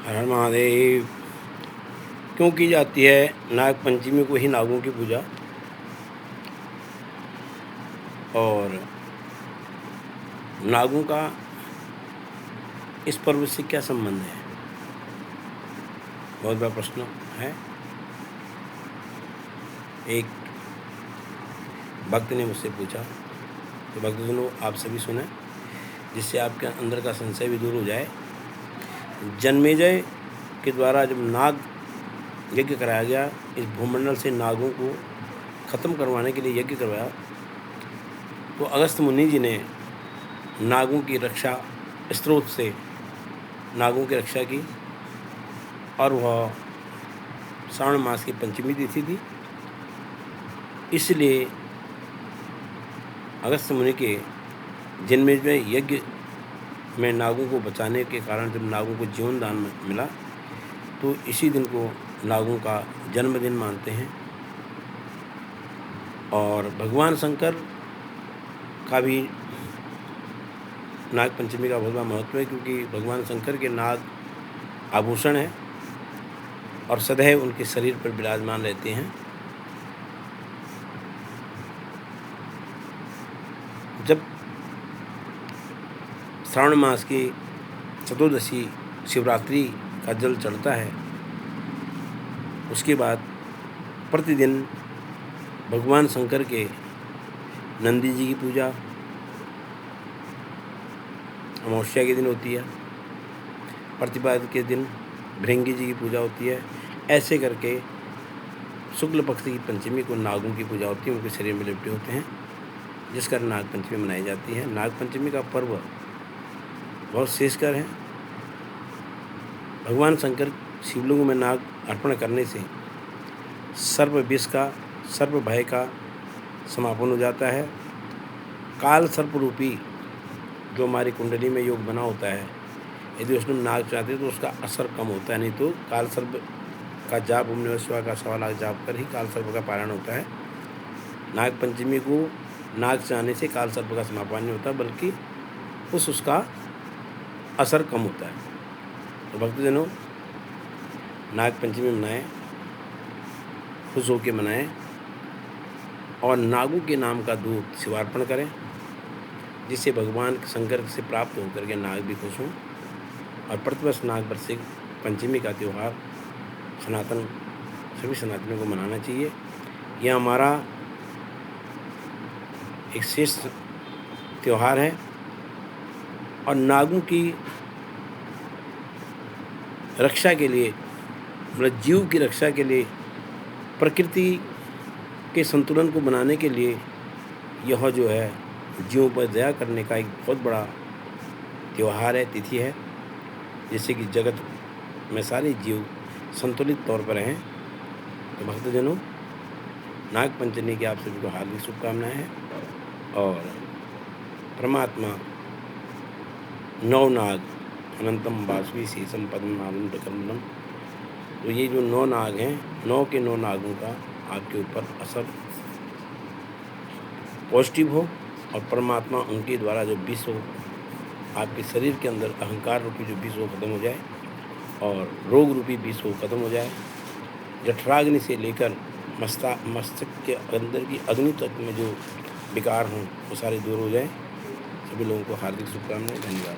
हर हर महादेव। क्यों की जाती है नाग पंचमी को ही नागों की पूजा? और नागों का इस पर्व से क्या संबंध है? बहुत बड़ा प्रश्न है। एक भक्त ने मुझसे पूछा, तो भक्तजनों आप सभी सुने, जिससे आपके अंदर का संशय भी दूर हो जाए। जन्मेजय के द्वारा जब नाग यज्ञ कराया गया, इस भूमंडल से नागों को ख़त्म करवाने के लिए यज्ञ करवाया, तो अगस्त्य मुनि जी ने नागों की रक्षा स्रोत से नागों की रक्षा की, और वह श्रावण मास की पंचमी तिथि थी। इसलिए अगस्त्य मुनि के जन्मेजय यज्ञ में नागों को बचाने के कारण जब नागों को जीवन दान मिला, तो इसी दिन को नागों का जन्मदिन मानते हैं। और भगवान शंकर का भी नाग पंचमी का बहुत बड़ा महत्व है, क्योंकि भगवान शंकर के नाग आभूषण है और सदैव उनके शरीर पर विराजमान रहते हैं। जब श्रावण मास की चतुर्दशी शिवरात्रि का जल चढ़ता है, उसके बाद प्रतिदिन भगवान शंकर के नंदी जी की पूजा अमावस्या के दिन होती है, प्रतिपद के दिन भृंगी जी की पूजा होती है। ऐसे करके शुक्ल पक्ष की पंचमी को नागों की पूजा होती है, उनके शरीर में लिपटे होते हैं, जिस कारण नाग पंचमी मनाई जाती है। नाग पंचमी का पर्व बहुत श्रेष्ठकर है। भगवान शंकर शिवलिंग में नाग अर्पण करने से सर्प विष का, सर्प भय का समापन हो जाता है। काल सर्प रूपी जो हमारी कुंडली में योग बना होता है, यदि उसमें नाग चाहते हैं तो उसका असर कम होता है। नहीं तो काल सर्प का जाप, ओम नमः शिवाय का 1.25 लाख जाप कर ही काल सर्प का पारण होता है। नाग पंचमी को नाग चाहने से काल सर्प का समापन नहीं होता, बल्कि उसका असर कम होता है। तो भक्तजनों, नाग पंचमी मनाएं, खुश होकर मनाएं और नागों के नाम का दूध शिवार्पण करें, जिससे भगवान शंकर से प्राप्त होकर के नाग भी खुश हों। और प्रतिवर्ष नाग वार्षिक पंचमी का त्यौहार सभी सनातनियों को मनाना चाहिए। यह हमारा एक श्रेष्ठ त्यौहार है। और नागों की रक्षा के लिए, मतलब जीव की रक्षा के लिए, प्रकृति के संतुलन को बनाने के लिए यह जो है जीवों पर दया करने का एक बहुत बड़ा त्यौहार है, तिथि है, जिससे कि जगत में सारे जीव संतुलित तौर पर हैं। तो भक्तजनों, नाग पंचमी की आप सभी को हार्दिक शुभकामनाएं हैं। और परमात्मा नौ नाग अनंतम वासवी शेषम पद्मनाभम प्रकंदम, तो ये जो 9 नाग हैं, 9 के 9 नागों का आपके ऊपर असर पॉजिटिव हो, और परमात्मा उनके द्वारा जो विष हो, आपके शरीर के अंदर अहंकार रूपी जो विष हो खत्म हो जाए, और रोग रूपी विष हो खत्म हो जाए। जठराग्नि से लेकर मस्तक के अंदर की अग्नि तक में जो विकार हों वो सारे दूर हो जाए। सभी लोगों को हार्दिक शुभकामनाएं। धन्यवाद।